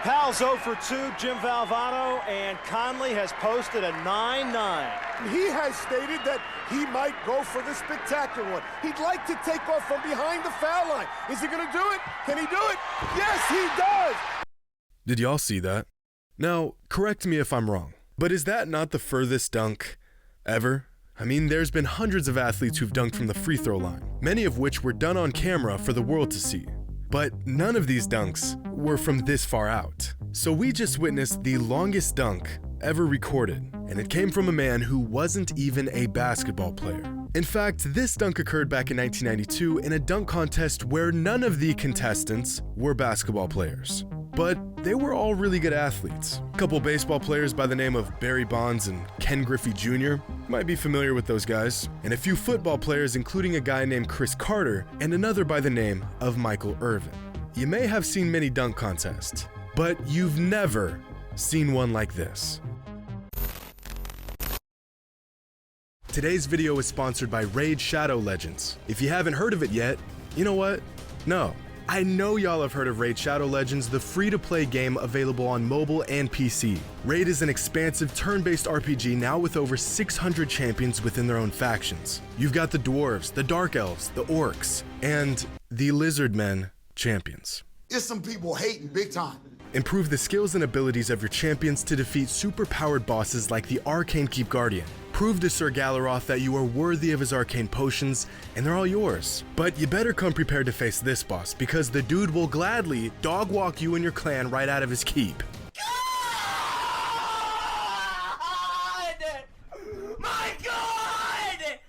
Powell's 0 for 2, Jim Valvano, and Conley has posted a 9-9. He has stated that he might go for the spectacular one. He'd like to take off from behind the foul line. Is he going to do it? Can he do it? Yes, he does! Did y'all see that? Now, correct me if I'm wrong, but is that not the furthest dunk ever? I mean, there's been hundreds of athletes who've dunked from the free throw line, many of which were done on camera for the world to see. But none of these dunks were from this far out. So we just witnessed the longest dunk ever recorded, and it came from a man who wasn't even a basketball player. In fact, this dunk occurred back in 1992 in a dunk contest where none of the contestants were basketball players. But they were all really good athletes. A couple baseball players by the name of Barry Bonds and Ken Griffey Jr. You might be familiar with those guys. And a few football players, including a guy named Chris Carter and another by the name of Michael Irvin. You may have seen many dunk contests, but you've never seen one like this. Today's video is sponsored by Raid Shadow Legends. If you haven't heard of it yet, you know what? No. I know y'all have heard of Raid Shadow Legends, the free-to-play game available on mobile and PC. Raid is an expansive turn-based RPG now with over 600 champions within their own factions. You've got the dwarves, the dark elves, the orcs, and the lizard men champions. There's some people hating big time. Improve the skills and abilities of your champions to defeat super-powered bosses like the Arcane Keep Guardian. Prove to Sir Galaroth that you are worthy of his arcane potions, and they're all yours. But you better come prepared to face this boss, because the dude will gladly dog walk you and your clan right out of his keep.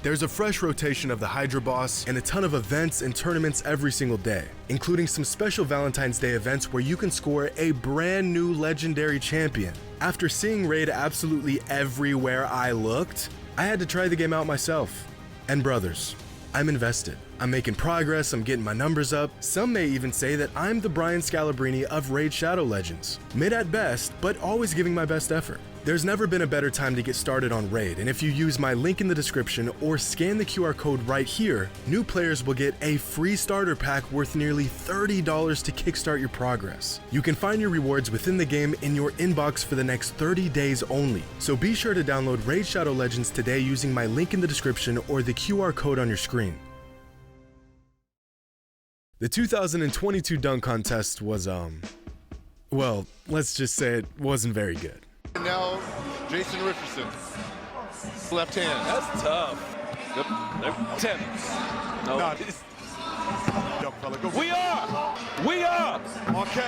There's a fresh rotation of the Hydra boss and a ton of events and tournaments every single day, including some special Valentine's Day events where you can score a brand new legendary champion. After seeing Raid absolutely everywhere I looked, I had to try the game out myself. And brothers, I'm invested. I'm making progress, I'm getting my numbers up. Some may even say that I'm the Brian Scalabrine of Raid Shadow Legends. Mid at best, but always giving my best effort. There's never been a better time to get started on Raid, and if you use my link in the description or scan the QR code right here, new players will get a free starter pack worth nearly $30 to kickstart your progress. You can find your rewards within the game in your inbox for the next 30 days only. So be sure to download Raid Shadow Legends today using my link in the description or the QR code on your screen. The 2022 dunk contest was, well, let's just say it wasn't very good. And now, Jason Richardson, left hand. That's tough. Yep. 10. No. No. Young fella, go. We are. Okay.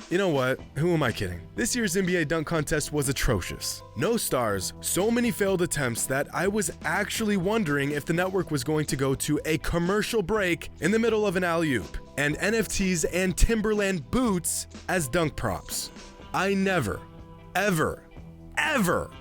You know what? Who am I kidding? This year's NBA dunk contest was atrocious. No stars, so many failed attempts that I was actually wondering if the network was going to go to a commercial break in the middle of an alley-oop, and NFTs and Timberland boots as dunk props. I never, ever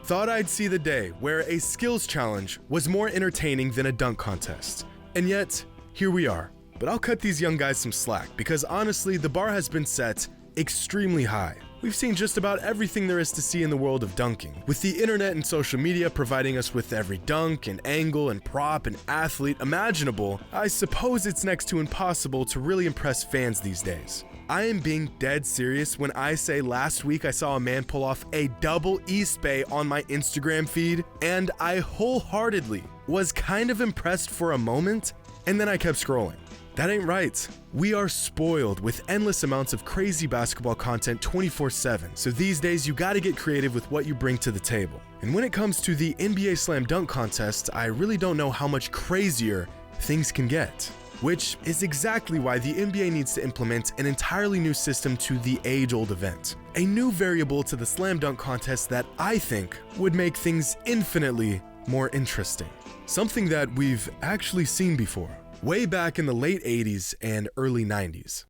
thought I'd see the day where a skills challenge was more entertaining than a dunk contest. And yet, here we are. But I'll cut these young guys some slack, because honestly, the bar has been set extremely high. We've seen just about everything there is to see in the world of dunking, with the internet and social media providing us with every dunk and angle and prop and athlete imaginable. I suppose it's next to impossible to really impress fans these days. I am being dead serious when I say last week I saw a man pull off a double East Bay on my Instagram feed, and I wholeheartedly was kind of impressed for a moment, and then I kept scrolling. That ain't right. We are spoiled with endless amounts of crazy basketball content 24/7, so these days you gotta get creative with what you bring to the table. And when it comes to the NBA Slam Dunk Contest, I really don't know how much crazier things can get. Which is exactly why the NBA needs to implement an entirely new system to the age-old event. A new variable to the Slam Dunk Contest that I think would make things infinitely more interesting. Something that we've actually seen before, way back in the late 80s and early 90s.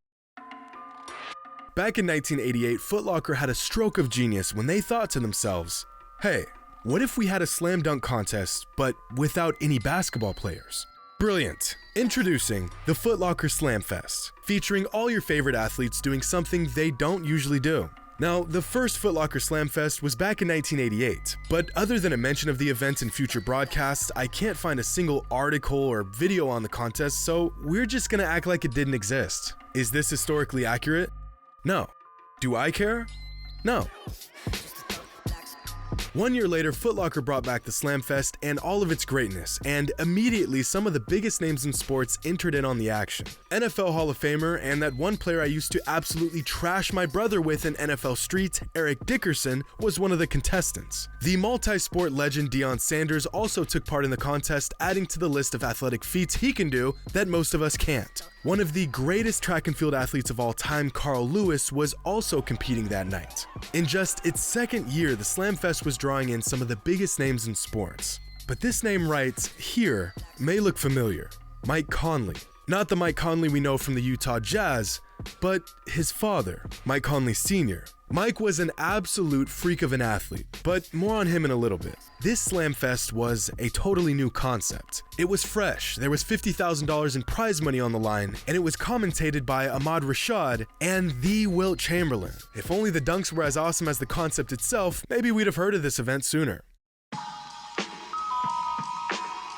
Back in 1988, Foot Locker had a stroke of genius when they thought to themselves, hey, what if we had a slam dunk contest, but without any basketball players? Brilliant. Introducing the Foot Locker Slam Fest, featuring all your favorite athletes doing something they don't usually do. Now, the first Foot Locker Slam Fest was back in 1988, but other than a mention of the event in future broadcasts, I can't find a single article or video on the contest, so we're just gonna act like it didn't exist. Is this historically accurate? No. Do I care? No. 1 year later, Foot Locker brought back the Slam Fest and all of its greatness, and immediately some of the biggest names in sports entered in on the action. NFL Hall of Famer and that one player I used to absolutely trash my brother with in NFL Street, Eric Dickerson, was one of the contestants. The multi-sport legend Dion Sanders also took part in the contest, adding to the list of athletic feats he can do that most of us can't. One of the greatest track and field athletes of all time, Carl Lewis, was also competing that night. In just its second year, the Slam Fest was drawing in some of the biggest names in sports. But this name right here may look familiar. Mike Conley. Not the Mike Conley we know from the Utah Jazz, but his father, Mike Conley Sr. Mike was an absolute freak of an athlete, but more on him in a little bit. This Slam Fest was a totally new concept. It was fresh, there was $50,000 in prize money on the line, and it was commentated by Ahmad Rashad and the Wilt Chamberlain. If only the dunks were as awesome as the concept itself, maybe we'd have heard of this event sooner.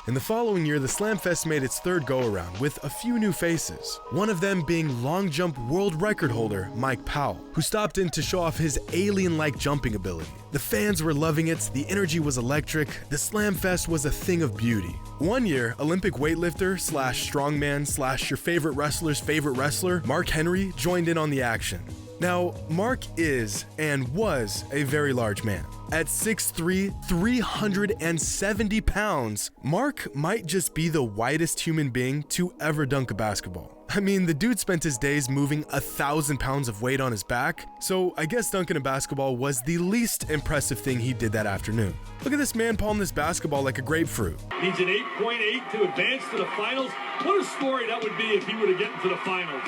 In the following year, the Slam Fest made its third go-around with a few new faces, one of them being long jump world record holder Mike Powell, who stopped in to show off his alien-like jumping ability. The fans were loving it, the energy was electric, the Slam Fest was a thing of beauty. 1 year, Olympic weightlifter slash strongman slash your favorite wrestler's favorite wrestler, Mark Henry, joined in on the action. Now, Mark is and was a very large man. At 6'3", 370 pounds, Mark might just be the widest human being to ever dunk a basketball. I mean, the dude spent his days moving 1,000 pounds of weight on his back, so I guess dunking a basketball was the least impressive thing he did that afternoon. Look at this man palm this basketball like a grapefruit. Needs an 8.8 to advance to the finals. What a story that would be if he were to get into the finals.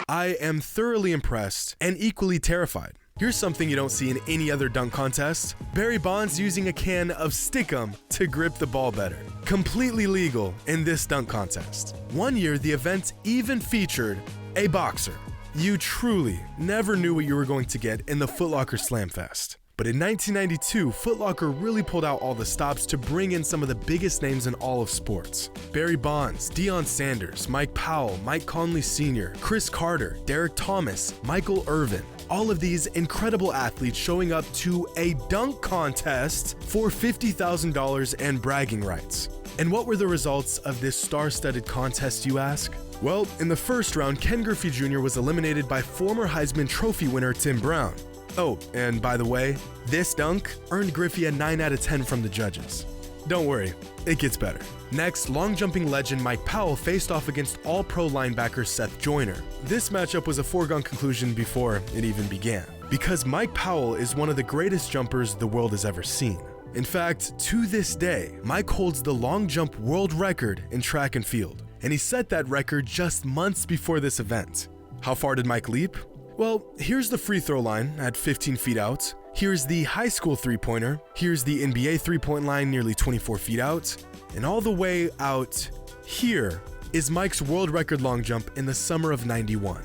I am thoroughly impressed and equally terrified. Here's something you don't see in any other dunk contest. Barry Bonds using a can of Stickum to grip the ball better. Completely legal in this dunk contest. 1 year, the event even featured a boxer. You truly never knew what you were going to get in the Foot Locker Slam Fest. But in 1992, Foot Locker really pulled out all the stops to bring in some of the biggest names in all of sports. Barry Bonds, Dion Sanders, Mike Powell, Mike Conley Sr., Chris Carter, Derek Thomas, Michael Irvin. All of these incredible athletes showing up to a dunk contest for $50,000 and bragging rights. And what were the results of this star-studded contest, you ask? Well, in the first round, Ken Griffey Jr. was eliminated by former Heisman Trophy winner Tim Brown. Oh, and by the way, this dunk earned Griffey a 9 out of 10 from the judges. Don't worry, it gets better. Next, long jumping legend Mike Powell faced off against all-pro linebacker Seth Joyner. This matchup was a foregone conclusion before it even began, because Mike Powell is one of the greatest jumpers the world has ever seen. In fact, to this day, Mike holds the long jump world record in track and field, and he set that record just months before this event. How far did Mike leap? Well, here's the free throw line at 15 feet out, here's the high school three-pointer, here's the NBA three-point line nearly 24 feet out, and all the way out here is Mike's world record long jump in the summer of '91.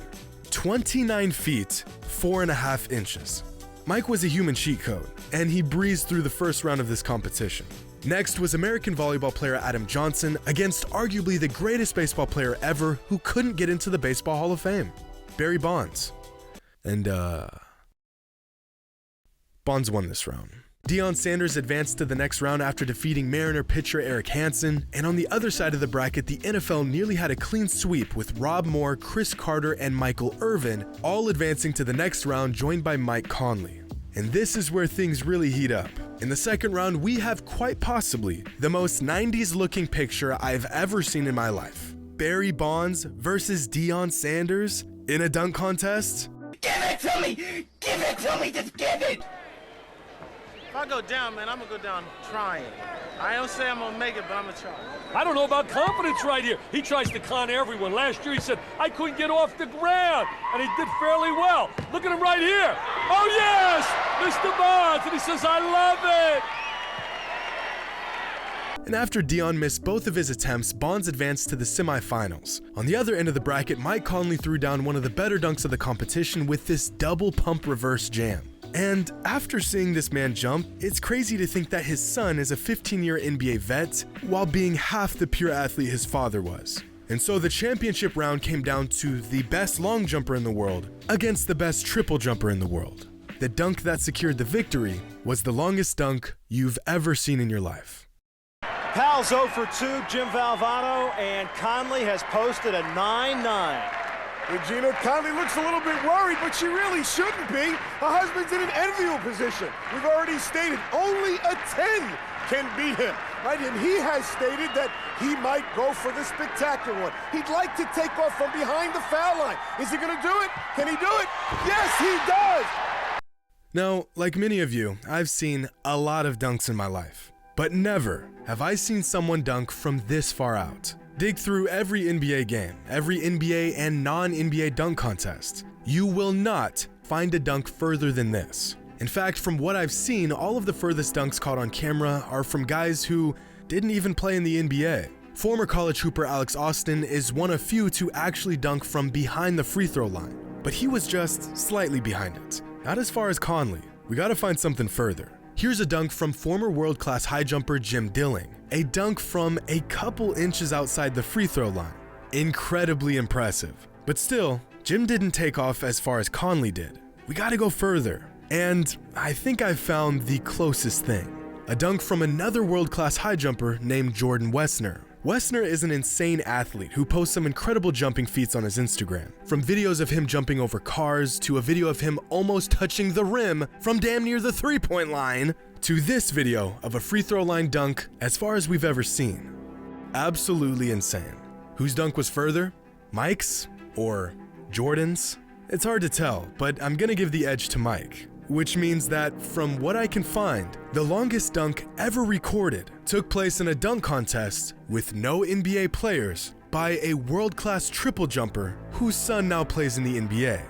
29 feet, 4.5 inches. Mike was a human cheat code, and he breezed through the first round of this competition. Next was American volleyball player Adam Johnson against arguably the greatest baseball player ever who couldn't get into the Baseball Hall of Fame, Barry Bonds. And, Bonds won this round. Dion Sanders advanced to the next round after defeating Mariner pitcher Eric Hansen, and on the other side of the bracket, the NFL nearly had a clean sweep with Rob Moore, Chris Carter, and Michael Irvin all advancing to the next round, joined by Mike Conley. And this is where things really heat up. In the second round, we have quite possibly the most 90s looking picture I've ever seen in my life. Barry Bonds versus Dion Sanders in a dunk contest. Give it to me! Give it to me! Just give it! If I go down, man, I'm gonna go down trying. I don't say I'm gonna make it, but I'm gonna try. I don't know about confidence right here. He tries to con everyone. Last year he said, I couldn't get off the ground, and he did fairly well. Look at him right here. Oh, yes! Mr. Bonds, and he says, I love it! And after Dion missed both of his attempts, Bonds advanced to the semifinals. On the other end of the bracket, Mike Conley threw down one of the better dunks of the competition with this double pump reverse jam. And after seeing this man jump, it's crazy to think that his son is a 15-year NBA vet while being half the pure athlete his father was. And so the championship round came down to the best long jumper in the world against the best triple jumper in the world. The dunk that secured the victory was the longest dunk you've ever seen in your life. Powell's 0 for 2, Jim Valvano, and Conley has posted a 9-9. Regina, Conley looks a little bit worried, but she really shouldn't be. Her husband's in an enviable position. We've already stated only a 10 can beat him, right? And he has stated that he might go for the spectacular one. He'd like to take off from behind the foul line. Is he going to do it? Can he do it? Yes, he does! Now, like many of you, I've seen a lot of dunks in my life, but never have I seen someone dunk from this far out. Dig through every NBA game, every NBA and non-NBA dunk contest. You will not find a dunk further than this. In fact, from what I've seen, all of the furthest dunks caught on camera are from guys who didn't even play in the NBA. Former college hooper Alex Austin is one of few to actually dunk from behind the free throw line, but he was just slightly behind it. Not as far as Conley. We gotta find something further. Here's a dunk from former world-class high jumper Jim Dilling. A dunk from a couple inches outside the free throw line. Incredibly impressive. But still, Jim didn't take off as far as Conley did. We gotta go further. And I think I found the closest thing. A dunk from another world-class high jumper named Jordan Wessner. Wessner is an insane athlete who posts some incredible jumping feats on his Instagram. From videos of him jumping over cars, to a video of him almost touching the rim from damn near the three-point line, to this video of a free throw line dunk as far as we've ever seen. Absolutely insane. Whose dunk was further? Mike's or Jordan's? It's hard to tell, but I'm gonna give the edge to Mike. Which means that, from what I can find, the longest dunk ever recorded took place in a dunk contest with no NBA players by a world-class triple jumper whose son now plays in the NBA.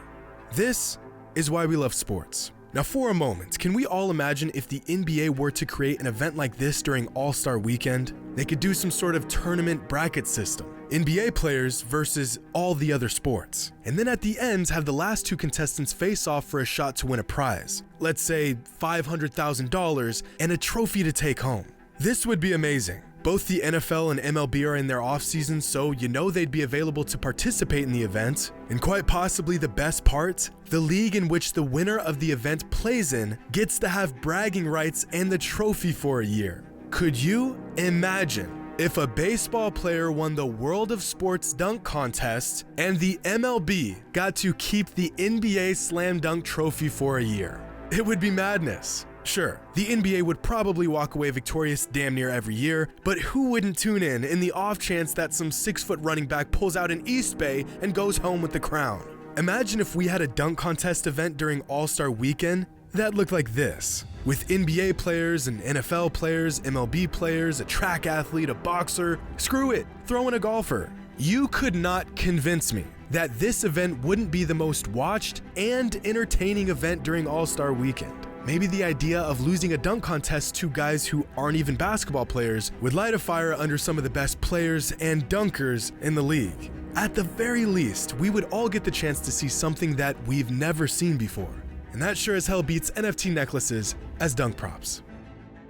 This is why we love sports. Now for a moment, can we all imagine if the NBA were to create an event like this during All-Star Weekend? They could do some sort of tournament bracket system. NBA players versus all the other sports. And then at the end, have the last two contestants face off for a shot to win a prize. Let's say $500,000 and a trophy to take home. This would be amazing. Both the NFL and MLB are in their off-season, so you know they'd be available to participate in the event. And quite possibly the best part, the league in which the winner of the event plays in gets to have bragging rights and the trophy for a year. Could you imagine if a baseball player won the World of Sports dunk contest and the MLB got to keep the NBA Slam Dunk trophy for a year? It would be madness. Sure, the NBA would probably walk away victorious damn near every year, but who wouldn't tune in the off chance that some 6-foot running back pulls out an East Bay and goes home with the crown? Imagine if we had a dunk contest event during All-Star Weekend that looked like this, with NBA players and NFL players, MLB players, a track athlete, a boxer, screw it, throw in a golfer. You could not convince me that this event wouldn't be the most watched and entertaining event during All-Star Weekend. Maybe the idea of losing a dunk contest to guys who aren't even basketball players would light a fire under some of the best players and dunkers in the league. At the very least, we would all get the chance to see something that we've never seen before. And that sure as hell beats NFT necklaces as dunk props.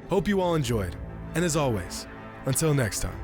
Hope you all enjoyed, and as always, until next time.